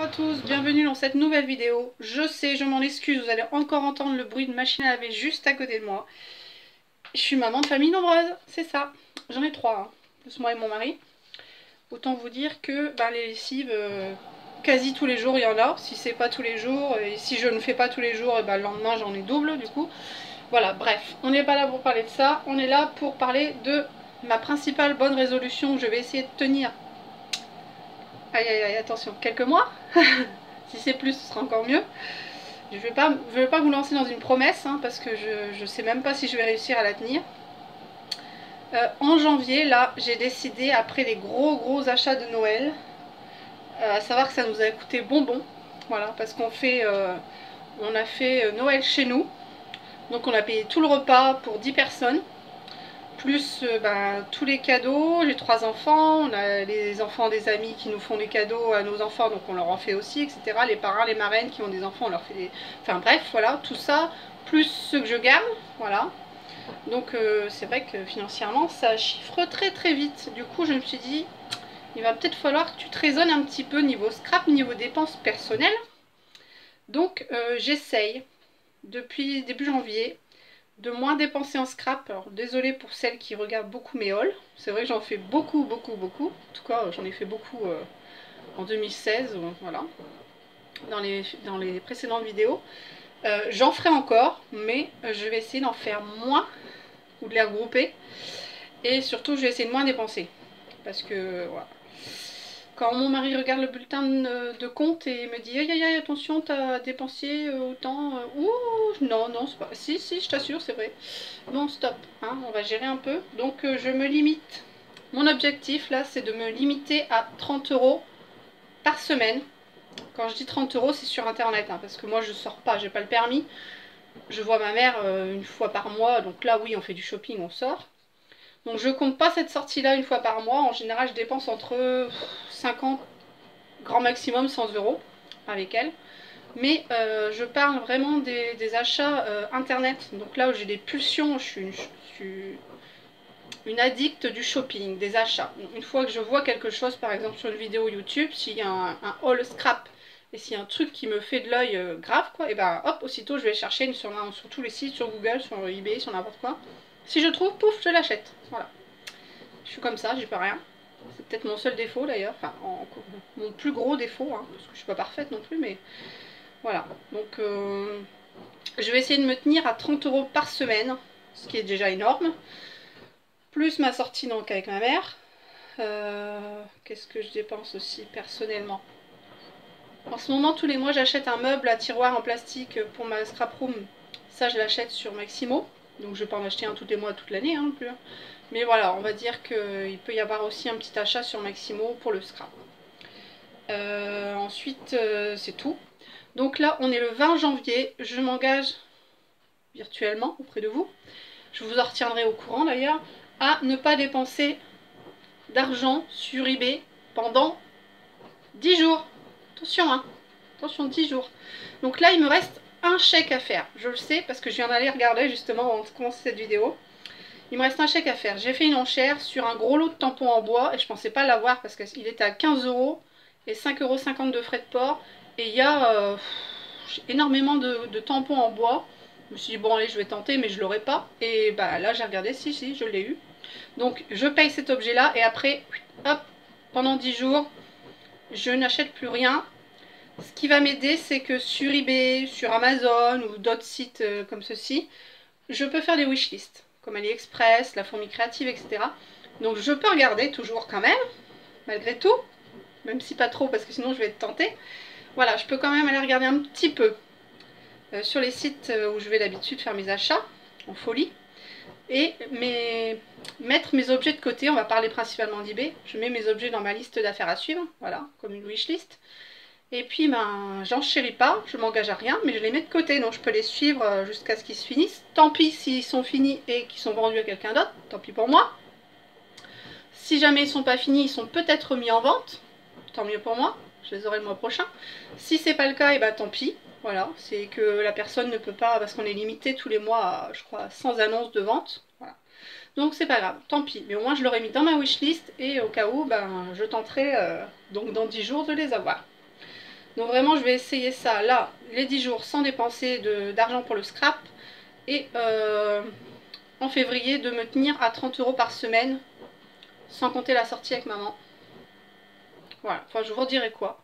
à tous, bienvenue dans cette nouvelle vidéo. Je sais, je m'en excuse, vous allez encore entendre le bruit de machine à laver juste à côté de moi. Je suis maman de famille nombreuse, c'est ça. J'en ai trois, hein, plus moi et mon mari. Autant vous dire que les lessives, quasi tous les jours il y en a. Si c'est pas tous les jours, et si je ne fais pas tous les jours, le lendemain j'en ai double du coup. Voilà, bref, on n'est pas là pour parler de ça, on est là pour parler de ma principale bonne résolution que je vais essayer de tenir. Aïe aïe aïe, attention, quelques mois. Si c'est plus, ce sera encore mieux. Je vais pas vous lancer dans une promesse, hein, parce que je sais même pas si je vais réussir à la tenir. En janvier, là, j'ai décidé, après les gros achats de Noël, à savoir que ça nous a coûté bonbon. Voilà, parce qu'on on a fait Noël chez nous. Donc on a payé tout le repas pour 10 personnes. Plus tous les cadeaux, les 3 enfants, on a les enfants des amis qui nous font des cadeaux à nos enfants, donc on leur en fait aussi, etc. Les parrains, les marraines qui ont des enfants, on leur fait des... Enfin bref, voilà, tout ça, plus ceux que je garde, voilà. Donc c'est vrai que financièrement, ça chiffre très vite. Du coup, je me suis dit, il va peut-être falloir que tu te raisonnes un petit peu niveau scrap, niveau dépenses personnelles. Donc j'essaye, depuis début janvier, de moins dépenser en scrap. Alors désolée pour celles qui regardent beaucoup mes hauls, c'est vrai que j'en fais beaucoup. En tout cas j'en ai fait beaucoup en 2016, voilà, dans les précédentes vidéos. J'en ferai encore, mais je vais essayer d'en faire moins ou de les regrouper, et surtout je vais essayer de moins dépenser, parce que voilà. Quand mon mari regarde le bulletin de compte et me dit aïe attention, t'as dépensé autant, ouh, non, c'est pas. Si, je t'assure, c'est vrai. Non, stop, hein, on va gérer un peu. Donc je me limite. Mon objectif là, c'est de me limiter à 30 € par semaine. Quand je dis 30 €, c'est sur internet, hein, parce que moi je sors pas, j'ai pas le permis. Je vois ma mère une fois par mois, donc là oui, on fait du shopping, on sort. Donc je compte pas cette sortie là une fois par mois. En général je dépense entre 50, grand maximum 100 € avec elle. Mais je parle vraiment des achats internet. Donc là où j'ai des pulsions, je suis une addict du shopping, des achats. Une fois que je vois quelque chose, par exemple sur une vidéo YouTube, s'il y a un haul scrap et s'il y a un truc qui me fait de l'œil grave, quoi, et hop, aussitôt je vais chercher sur tous les sites, sur Google, sur eBay, sur n'importe quoi. Si je trouve, pouf, je l'achète. Voilà. Je suis comme ça, j'y peux rien. C'est peut-être mon seul défaut d'ailleurs, enfin mon plus gros défaut, hein, parce que je suis pas parfaite non plus, mais voilà. Donc je vais essayer de me tenir à 30 € par semaine, ce qui est déjà énorme. Plus ma sortie donc avec ma mère. Qu'est-ce que je dépense aussi personnellement? En ce moment, tous les mois, j'achète un meuble à tiroir en plastique pour ma scrap room. Ça, je l'achète sur Maximo. Donc je vais pas en acheter un tous les mois, toute l'année, hein, non plus. Mais voilà, on va dire qu'il peut y avoir aussi un petit achat sur Maximo pour le scrap. Ensuite, c'est tout. Donc là, on est le 20 janvier. Je m'engage virtuellement auprès de vous. Je vous en retiendrai au courant d'ailleurs, à ne pas dépenser d'argent sur eBay pendant 10 jours. Attention, hein. Attention, 10 jours. Donc là, il me reste un chèque à faire. Je le sais parce que je viens d'aller regarder justement avant de commencer cette vidéo. Il me reste un chèque à faire. J'ai fait une enchère sur un gros lot de tampons en bois et je pensais pas l'avoir parce qu'il était à 15 € et 5,50 € de frais de port. Et il y a énormément de tampons en bois. Je me suis dit, bon, allez, je vais tenter, mais je l'aurai pas. Et là, j'ai regardé, si, je l'ai eu. Donc, je paye cet objet-là et après, hop, pendant 10 jours, je n'achète plus rien. Ce qui va m'aider, c'est que sur eBay, sur Amazon ou d'autres sites comme ceci, je peux faire des wishlists, comme AliExpress, la Fourmi Créative, etc. Donc je peux regarder toujours quand même, malgré tout, même si pas trop, parce que sinon je vais être tentée. Voilà, je peux quand même aller regarder un petit peu sur les sites où je vais d'habitude faire mes achats, en folie, et mettre mes objets de côté. On va parler principalement d'eBay. Je mets mes objets dans ma liste d'affaires à suivre, voilà, comme une wishlist. Et puis, j'enchéris pas, je m'engage à rien, mais je les mets de côté, donc je peux les suivre jusqu'à ce qu'ils se finissent. Tant pis s'ils sont finis et qu'ils sont vendus à quelqu'un d'autre, tant pis pour moi. Si jamais ils sont pas finis, ils sont peut-être mis en vente, tant mieux pour moi, je les aurai le mois prochain. Si c'est pas le cas, et tant pis, voilà, c'est que la personne ne peut pas, parce qu'on est limité tous les mois, à, je crois, 100 annonces de vente, voilà. Donc c'est pas grave, tant pis, mais au moins je l'aurai mis dans ma wishlist, et au cas où, je tenterai, donc dans 10 jours, de les avoir. Donc vraiment je vais essayer ça là, les 10 jours sans dépenser d'argent pour le scrap. Et en février de me tenir à 30 € par semaine, sans compter la sortie avec maman. Voilà, enfin je vous redirai quoi.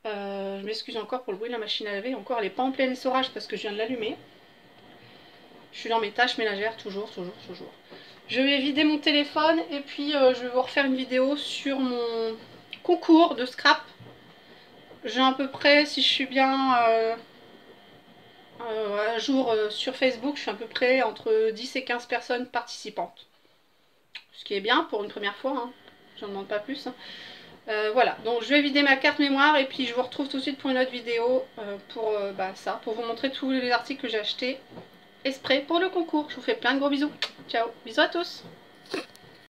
Je m'excuse encore pour le bruit de la machine à laver, encore elle n'est pas en plein essorage parce que je viens de l'allumer. Je suis dans mes tâches ménagères, toujours. Je vais vider mon téléphone et puis je vais vous refaire une vidéo sur mon concours de scrap. J'ai à peu près, si je suis bien à jour sur Facebook, je suis à peu près entre 10 et 15 personnes participantes. Ce qui est bien pour une première fois, hein. J'en demande pas plus. Hein. Voilà, donc je vais vider ma carte mémoire et puis je vous retrouve tout de suite pour une autre vidéo pour pour vous montrer tous les articles que j'ai achetés exprès pour le concours. Je vous fais plein de gros bisous. Ciao, bisous à tous.